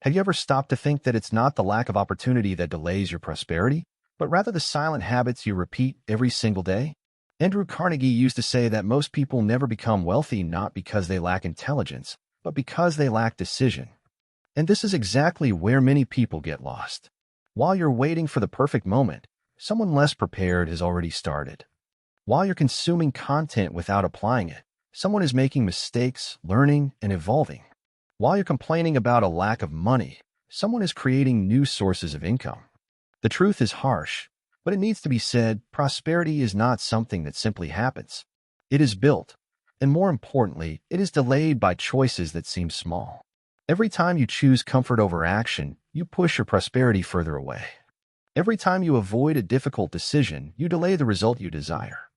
Have you ever stopped to think that it's not the lack of opportunity that delays your prosperity, but rather the silent habits you repeat every single day? Andrew Carnegie used to say that most people never become wealthy not because they lack intelligence, but because they lack decision. And this is exactly where many people get lost. While you're waiting for the perfect moment, someone less prepared has already started. While you're consuming content without applying it, someone is making mistakes, learning, and evolving. While you're complaining about a lack of money, someone is creating new sources of income. The truth is harsh, but it needs to be said, prosperity is not something that simply happens. It is built, and more importantly, it is delayed by choices that seem small. Every time you choose comfort over action, you push your prosperity further away. Every time you avoid a difficult decision, you delay the result you desire.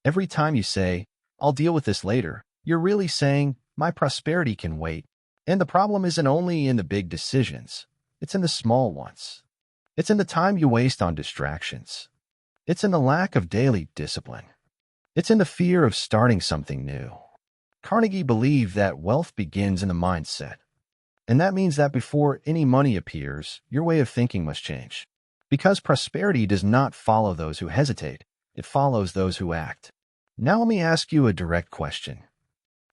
Every time you say, "I'll deal with this later," you're really saying, "My prosperity can wait." And the problem isn't only in the big decisions, it's in the small ones. It's in the time you waste on distractions. It's in the lack of daily discipline. It's in the fear of starting something new. Carnegie believed that wealth begins in the mindset. And that means that before any money appears, your way of thinking must change. Because prosperity does not follow those who hesitate, it follows those who act. Now let me ask you a direct question.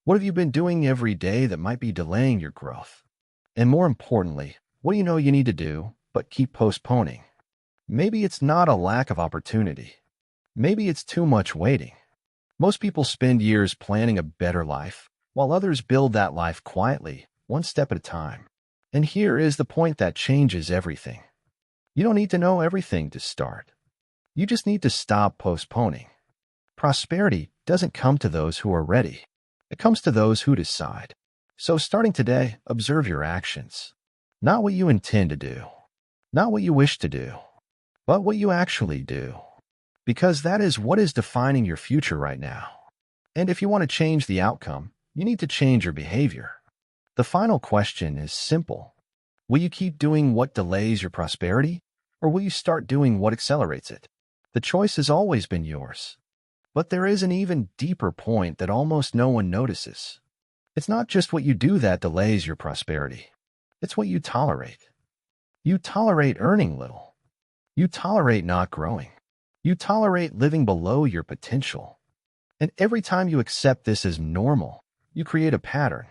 What have you been doing every day that might be delaying your growth? And more importantly, what do you know you need to do, but keep postponing? Maybe it's not a lack of opportunity. Maybe it's too much waiting. Most people spend years planning a better life, while others build that life quietly, one step at a time. And here is the point that changes everything. You don't need to know everything to start. You just need to stop postponing. Prosperity doesn't come to those who are ready. It comes to those who decide. So starting today, observe your actions. Not what you intend to do. Not what you wish to do. But what you actually do. Because that is what is defining your future right now. And if you want to change the outcome, you need to change your behavior. The final question is simple. Will you keep doing what delays your prosperity, or will you start doing what accelerates it? The choice has always been yours. But there is an even deeper point that almost no one notices. It's not just what you do that delays your prosperity. It's what you tolerate. You tolerate earning little. You tolerate not growing. You tolerate living below your potential. And every time you accept this as normal, you create a pattern.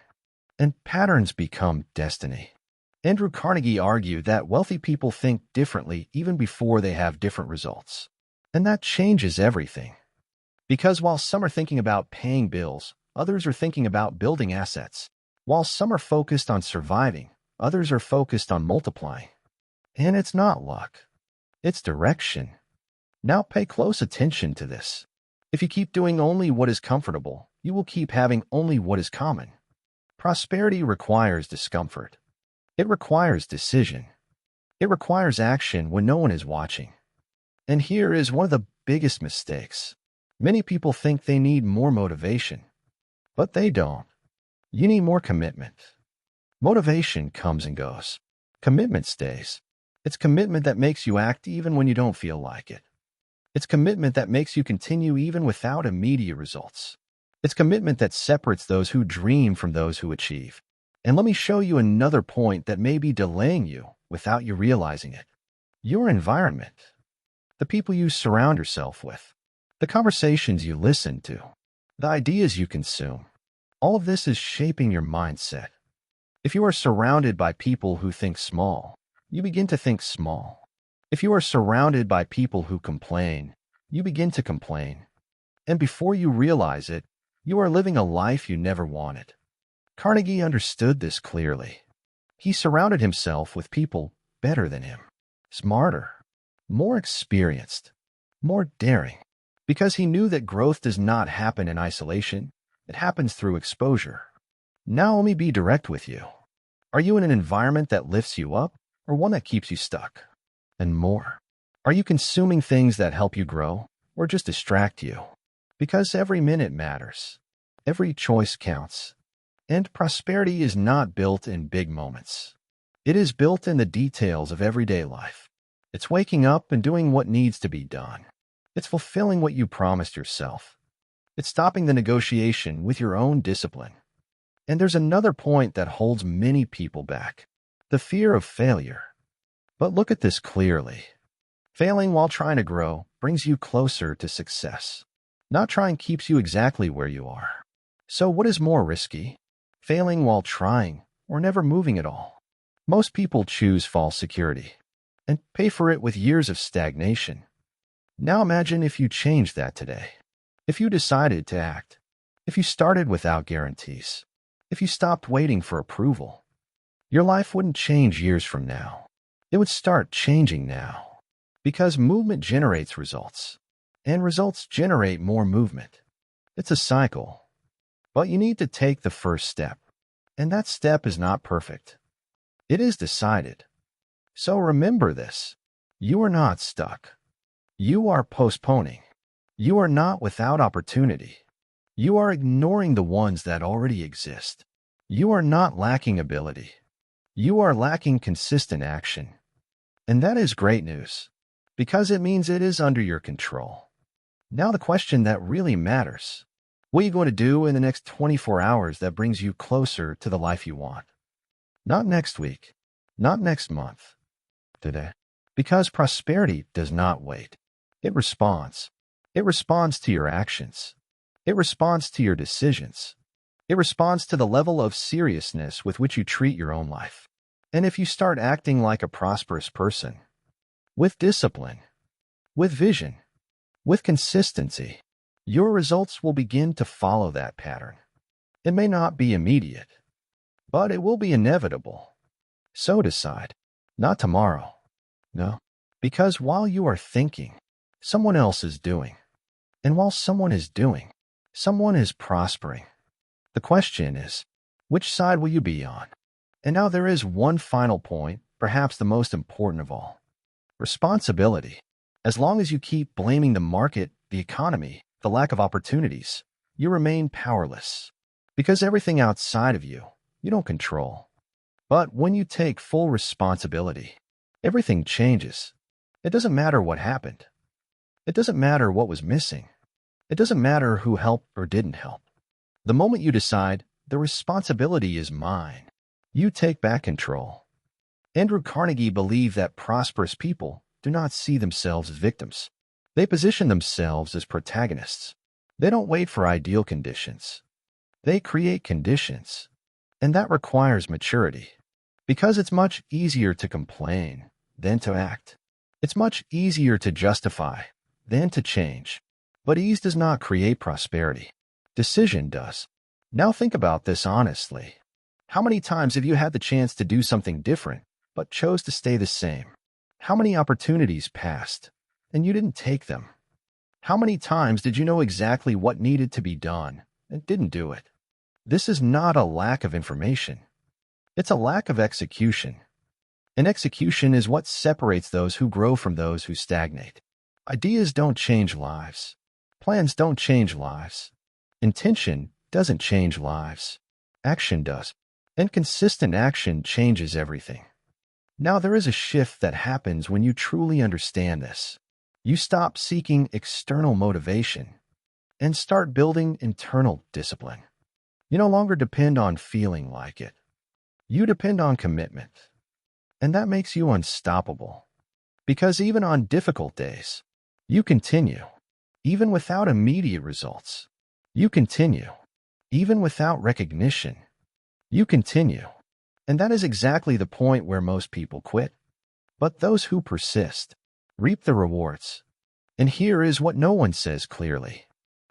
And patterns become destiny. Andrew Carnegie argued that wealthy people think differently even before they have different results. And that changes everything. Because while some are thinking about paying bills, others are thinking about building assets. While some are focused on surviving, others are focused on multiplying. And it's not luck. It's direction. Now pay close attention to this. If you keep doing only what is comfortable, you will keep having only what is common. Prosperity requires discomfort. It requires decision. It requires action when no one is watching. And here is one of the biggest mistakes. Many people think they need more motivation, but they don't. You need more commitment. Motivation comes and goes. Commitment stays. It's commitment that makes you act even when you don't feel like it. It's commitment that makes you continue even without immediate results. It's commitment that separates those who dream from those who achieve. And let me show you another point that may be delaying you without you realizing it. Your environment. The people you surround yourself with. The conversations you listen to. The ideas you consume. All of this is shaping your mindset. If you are surrounded by people who think small, you begin to think small. If you are surrounded by people who complain, you begin to complain. And before you realize it, you are living a life you never wanted. Carnegie understood this clearly. He surrounded himself with people better than him, smarter, more experienced, more daring, because he knew that growth does not happen in isolation. It happens through exposure. Now let me be direct with you. Are you in an environment that lifts you up or one that keeps you stuck? And more. Are you consuming things that help you grow or just distract you? Because every minute matters. Every choice counts. And prosperity is not built in big moments. It is built in the details of everyday life. It's waking up and doing what needs to be done. It's fulfilling what you promised yourself. It's stopping the negotiation with your own discipline. And there's another point that holds many people back. the fear of failure. But look at this clearly. Failing while trying to grow brings you closer to success. Not trying keeps you exactly where you are. So what is more risky? Failing while trying or never moving at all? Most people choose false security and pay for it with years of stagnation. Now imagine if you changed that today. If you decided to act. If you started without guarantees. If you stopped waiting for approval. Your life wouldn't change years from now. It would start changing now. Because movement generates results. And results generate more movement. It's a cycle. But you need to take the first step. And that step is not perfect. It is decided. So remember this. You are not stuck. You are postponing. You are not without opportunity. You are ignoring the ones that already exist. You are not lacking ability. You are lacking consistent action. And that is great news, because it means it is under your control. Now the question that really matters. What are you going to do in the next 24 hours that brings you closer to the life you want? Not next week. Not next month. Today. Because prosperity does not wait. It responds. It responds to your actions. It responds to your decisions. It responds to the level of seriousness with which you treat your own life. And if you start acting like a prosperous person, with discipline, with vision, with consistency, your results will begin to follow that pattern. It may not be immediate, but it will be inevitable. So decide, not tomorrow. No, because while you are thinking, someone else is doing. And while someone is doing, someone is prospering. The question is, which side will you be on? And now there is one final point, perhaps the most important of all. Responsibility. As long as you keep blaming the market, the economy, the lack of opportunities, you remain powerless. Because everything outside of you don't control. But when you take full responsibility, everything changes. It doesn't matter what happened. It doesn't matter what was missing. It doesn't matter who helped or didn't help. The moment you decide, the responsibility is mine, you take back control. Andrew Carnegie believed that prosperous people do not see themselves as victims. They position themselves as protagonists. They don't wait for ideal conditions. They create conditions. And that requires maturity. Because it's much easier to complain than to act. It's much easier to justify than to change. But ease does not create prosperity. Decision does. Now think about this honestly. How many times have you had the chance to do something different, but chose to stay the same? How many opportunities passed, and you didn't take them? How many times did you know exactly what needed to be done, and didn't do it? This is not a lack of information. It's a lack of execution. And execution is what separates those who grow from those who stagnate. Ideas don't change lives. Plans don't change lives. Intention doesn't change lives. Action does. And consistent action changes everything. Now there is a shift that happens when you truly understand this. You stop seeking external motivation and start building internal discipline. You no longer depend on feeling like it. You depend on commitment. And that makes you unstoppable. Because even on difficult days, you continue. Even without immediate results, you continue. Even without recognition, you continue. And that is exactly the point where most people quit. But those who persist reap the rewards. And here is what no one says clearly.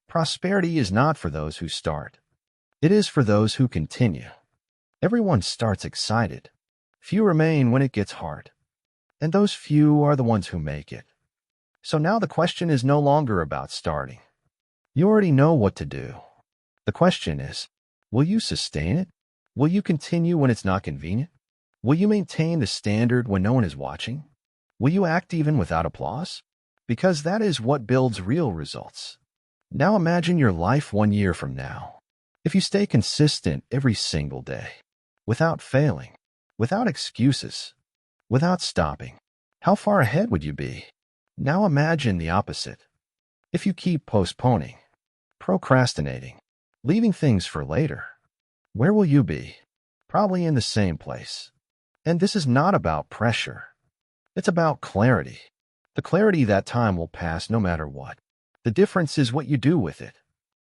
Prosperity is not for those who start. It is for those who continue. Everyone starts excited. Few remain when it gets hard. And those few are the ones who make it. So now the question is no longer about starting. You already know what to do. The question is, will you sustain it? Will you continue when it's not convenient? Will you maintain the standard when no one is watching? Will you act even without applause? Because that is what builds real results. Now imagine your life 1 year from now. If you stay consistent every single day, without failing, without excuses, without stopping, how far ahead would you be? Now imagine the opposite. If you keep postponing, procrastinating, leaving things for later, where will you be? Probably in the same place. And this is not about pressure. It's about clarity. The clarity that time will pass no matter what. The difference is what you do with it.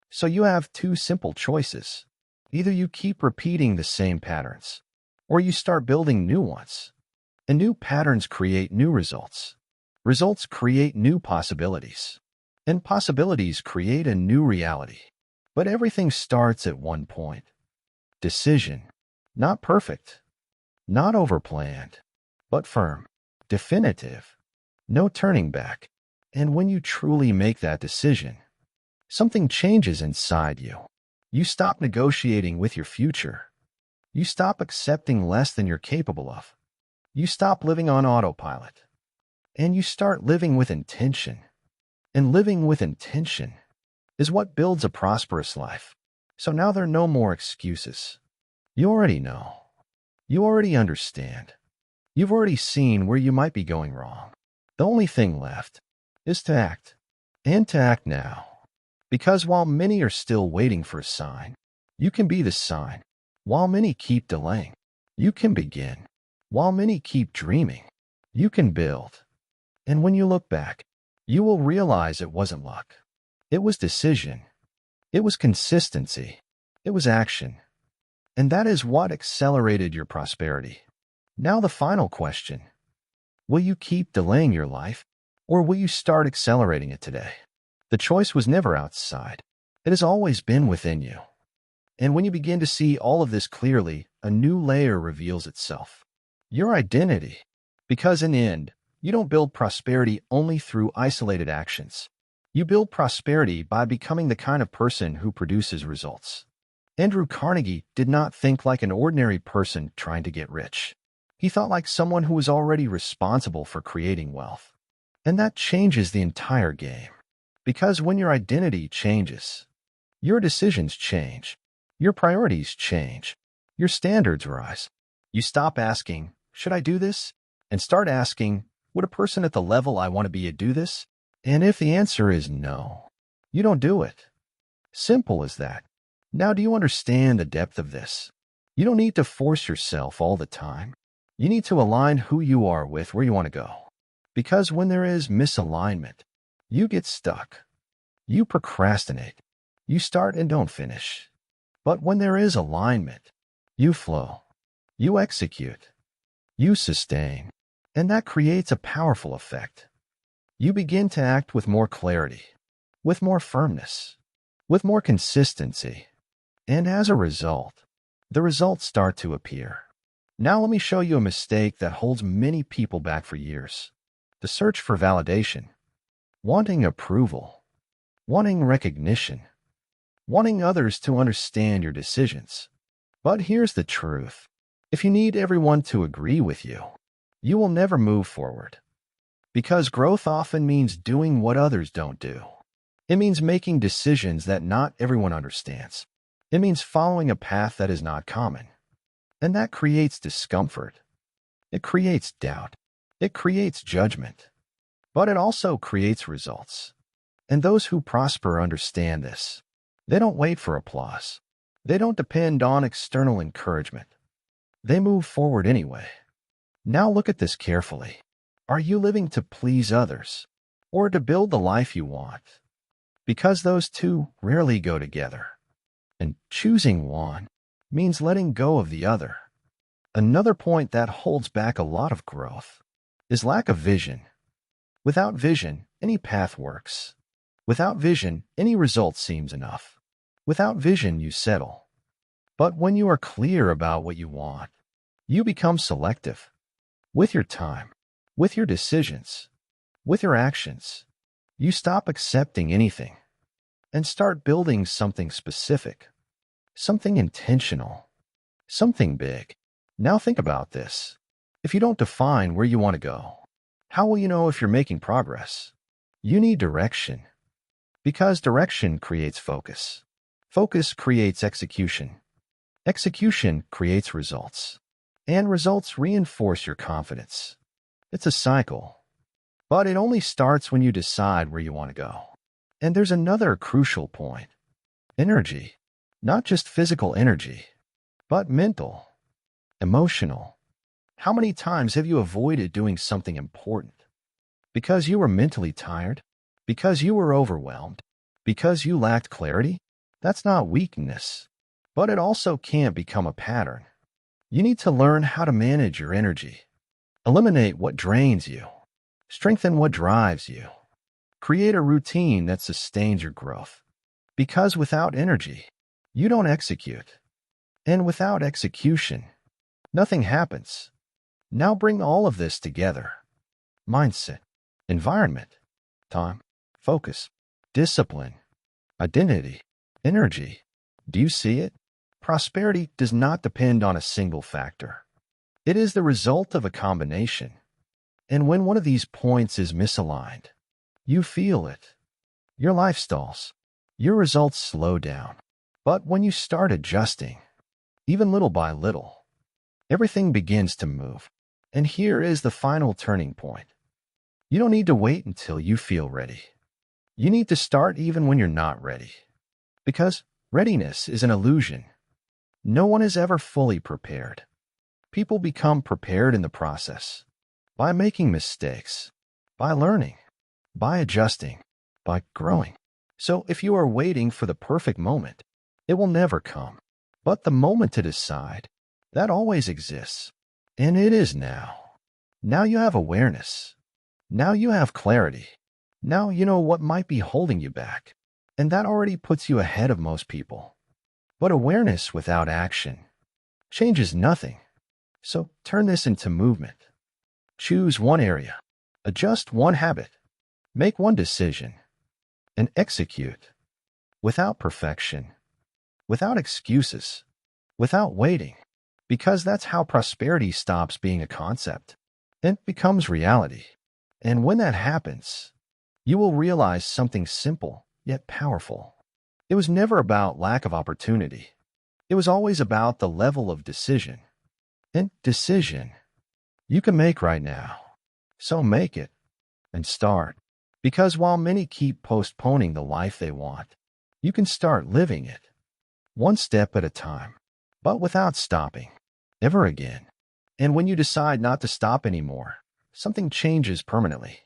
So you have two simple choices. Either you keep repeating the same patterns, or you start building new ones. And new patterns create new results. Results create new possibilities. And possibilities create a new reality. But everything starts at one point. Decision. Not perfect. Not overplanned. But firm. Definitive. No turning back. And when you truly make that decision, something changes inside you. You stop negotiating with your future. You stop accepting less than you're capable of. You stop living on autopilot. And you start living with intention. And living with intention is what builds a prosperous life. So now there are no more excuses. You already know. You already understand. You've already seen where you might be going wrong. The only thing left is to act. And to act now. Because while many are still waiting for a sign, you can be the sign. While many keep delaying, you can begin. While many keep dreaming, you can build. And when you look back, you will realize it wasn't luck. It was decision. It was consistency. It was action. And that is what accelerated your prosperity. Now the final question. Will you keep delaying your life, or will you start accelerating it today? The choice was never outside. It has always been within you. And when you begin to see all of this clearly, a new layer reveals itself. Your identity. Because in the end, you don't build prosperity only through isolated actions. You build prosperity by becoming the kind of person who produces results. Andrew Carnegie did not think like an ordinary person trying to get rich. He thought like someone who was already responsible for creating wealth. And that changes the entire game. Because when your identity changes, your decisions change, your priorities change, your standards rise. You stop asking, should I do this? And start asking, would a person at the level I want to be do this? And if the answer is no, you don't do it. Simple as that. Now, do you understand the depth of this? You don't need to force yourself all the time. You need to align who you are with where you want to go. Because when there is misalignment, you get stuck. You procrastinate. You start and don't finish. But when there is alignment, you flow. You execute. You sustain. And that creates a powerful effect. You begin to act with more clarity, with more firmness, with more consistency. And as a result, the results start to appear. Now let me show you a mistake that holds many people back for years. The search for validation. Wanting approval. Wanting recognition. Wanting others to understand your decisions. But here's the truth. If you need everyone to agree with you, you will never move forward. Because growth often means doing what others don't do. It means making decisions that not everyone understands. It means following a path that is not common. And that creates discomfort. It creates doubt. It creates judgment. But it also creates results. And those who prosper understand this. They don't wait for applause. They don't depend on external encouragement. They move forward anyway. Now look at this carefully. Are you living to please others or to build the life you want? Because those two rarely go together. And choosing one means letting go of the other. Another point that holds back a lot of growth is lack of vision. Without vision, any path works. Without vision, any result seems enough. Without vision, you settle. But when you are clear about what you want, you become selective. With your time, with your decisions, with your actions, you stop accepting anything and start building something specific, something intentional, something big. Now think about this. If you don't define where you want to go, how will you know if you're making progress? You need direction. Because direction creates focus. Focus creates execution. Execution creates results. And results reinforce your confidence. It's a cycle. But it only starts when you decide where you want to go. And there's another crucial point. Energy. Not just physical energy, but mental, emotional, How many times have you avoided doing something important? Because you were mentally tired? Because you were overwhelmed? Because you lacked clarity? That's not weakness, but it also can't become a pattern. You need to learn how to manage your energy. Eliminate what drains you. Strengthen what drives you. Create a routine that sustains your growth. Because without energy, you don't execute. And without execution, nothing happens. Now bring all of this together. Mindset, environment, time, focus, discipline, identity, energy. Do you see it? Prosperity does not depend on a single factor. It is the result of a combination. And when one of these points is misaligned, you feel it. Your life stalls. Your results slow down. But when you start adjusting, even little by little, everything begins to move. And here is the final turning point. You don't need to wait until you feel ready. You need to start even when you're not ready. Because readiness is an illusion. No one is ever fully prepared. People become prepared in the process. By making mistakes. By learning. By adjusting. By growing. So if you are waiting for the perfect moment, it will never come. But the moment to decide, that always exists. And it is now. Now you have awareness. Now you have clarity. Now you know what might be holding you back. And that already puts you ahead of most people. But awareness without action changes nothing. So turn this into movement. Choose one area. Adjust one habit. Make one decision. And execute. Without perfection. Without excuses. Without waiting. Because that's how prosperity stops being a concept and becomes reality. And when that happens, you will realize something simple yet powerful. It was never about lack of opportunity. It was always about the level of decision. And decision you can make right now. So make it and start. Because while many keep postponing the life they want, you can start living it. One step at a time, but without stopping. Ever again. And when you decide not to stop anymore, something changes permanently.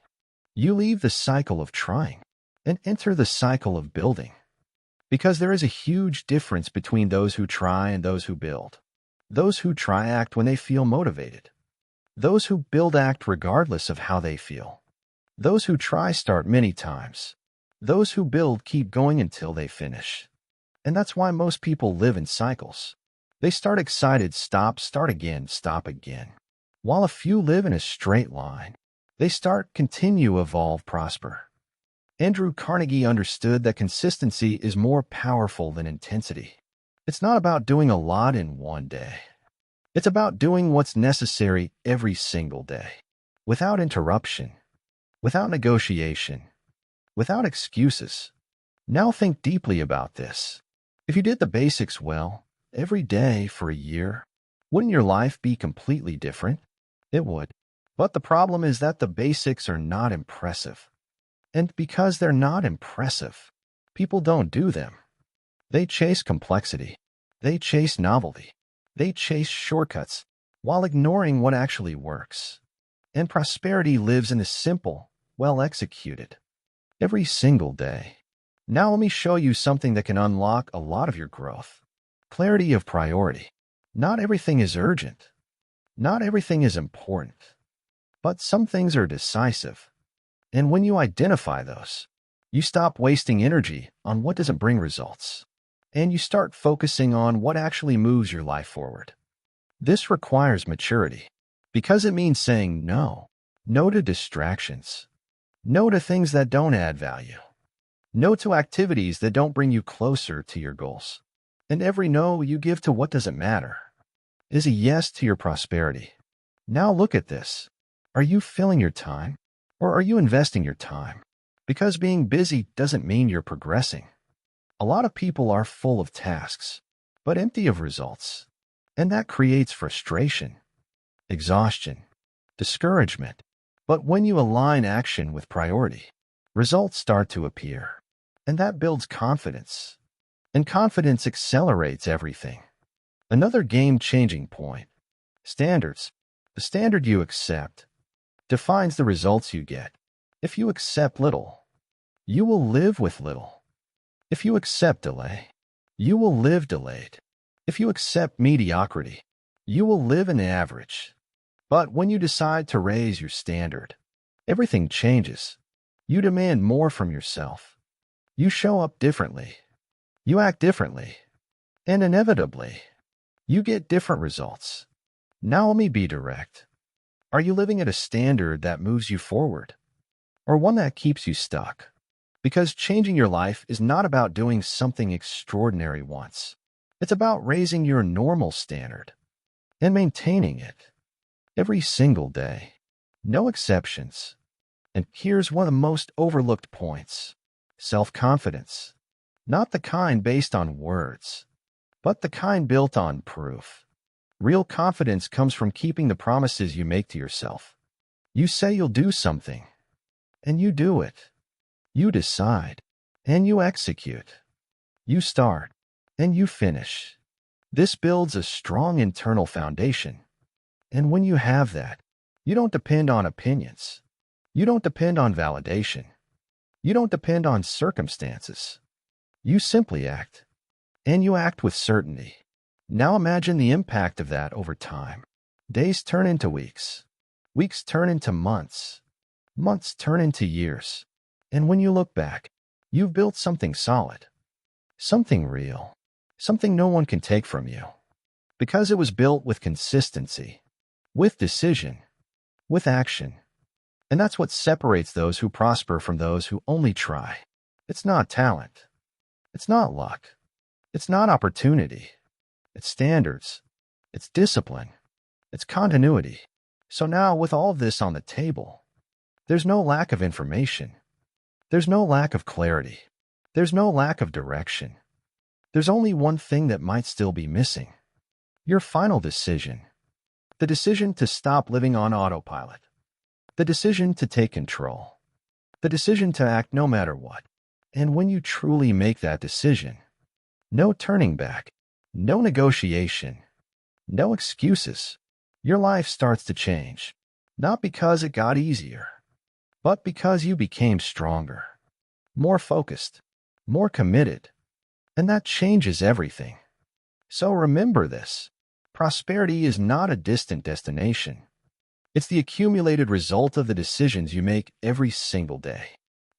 You leave the cycle of trying and enter the cycle of building. Because there is a huge difference between those who try and those who build. Those who try act when they feel motivated. Those who build act regardless of how they feel. Those who try start many times. Those who build keep going until they finish. And that's why most people live in cycles. They start excited, stop, start again, stop again. While a few live in a straight line, they start, continue, evolve, prosper. Andrew Carnegie understood that consistency is more powerful than intensity. It's not about doing a lot in one day. It's about doing what's necessary every single day, without interruption, without negotiation, without excuses. Now think deeply about this. If you did the basics well, every day for a year, wouldn't your life be completely different? It would. But the problem is that the basics are not impressive. And because they're not impressive, people don't do them. They chase complexity. They chase novelty. They chase shortcuts while ignoring what actually works. And prosperity lives in the simple, well executed, every single day. Now let me show you something that can unlock a lot of your growth. Clarity of priority. Not everything is urgent. Not everything is important. But some things are decisive. And when you identify those, you stop wasting energy on what doesn't bring results. And you start focusing on what actually moves your life forward. This requires maturity, because it means saying no. No to distractions. No to things that don't add value. No to activities that don't bring you closer to your goals. And every no you give to what doesn't matter is a yes to your prosperity. Now look at this. Are you filling your time, or are you investing your time? Because being busy doesn't mean you're progressing. A lot of people are full of tasks, but empty of results. And that creates frustration, exhaustion, discouragement. But when you align action with priority, results start to appear. And that builds confidence. And confidence accelerates everything. Another game-changing point. Standards. The standard you accept defines the results you get. If you accept little, you will live with little. If you accept delay, you will live delayed. If you accept mediocrity, you will live an average. But when you decide to raise your standard, everything changes. You demand more from yourself. You show up differently. You act differently. And inevitably, you get different results. Now let me be direct. Are you living at a standard that moves you forward, or one that keeps you stuck? Because changing your life is not about doing something extraordinary once. It's about raising your normal standard and maintaining it every single day. No exceptions. And here's one of the most overlooked points. Self-confidence. Not the kind based on words, but the kind built on proof. Real confidence comes from keeping the promises you make to yourself. You say you'll do something, and you do it. You decide, and you execute. You start, and you finish. This builds a strong internal foundation. And when you have that, you don't depend on opinions. You don't depend on validation. You don't depend on circumstances. You simply act, and you act with certainty. Now imagine the impact of that over time. Days turn into weeks. Weeks turn into months. Months turn into years. And when you look back, you've built something solid. Something real. Something no one can take from you. Because it was built with consistency, with decision, with action. And that's what separates those who prosper from those who only try. It's not talent. It's not luck. It's not opportunity. It's standards. It's discipline. It's continuity. So now, with all of this on the table, there's no lack of information. There's no lack of clarity. There's no lack of direction. There's only one thing that might still be missing. Your final decision. The decision to stop living on autopilot. The decision to take control. The decision to act no matter what. And when you truly make that decision, no turning back, no negotiation, no excuses. Your life starts to change, not because it got easier, but because you became stronger, more focused, more committed, and that changes everything. So remember this. Prosperity is not a distant destination. It's the accumulated result of the decisions you make every single day.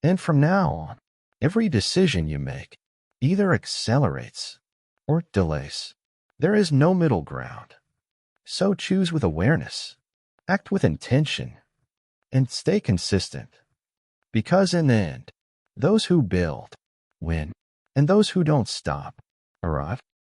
And from now on, every decision you make either accelerates or delays. There is no middle ground. So choose with awareness, act with intention, and stay consistent. Because in the end, those who build win, and those who don't stop arrive.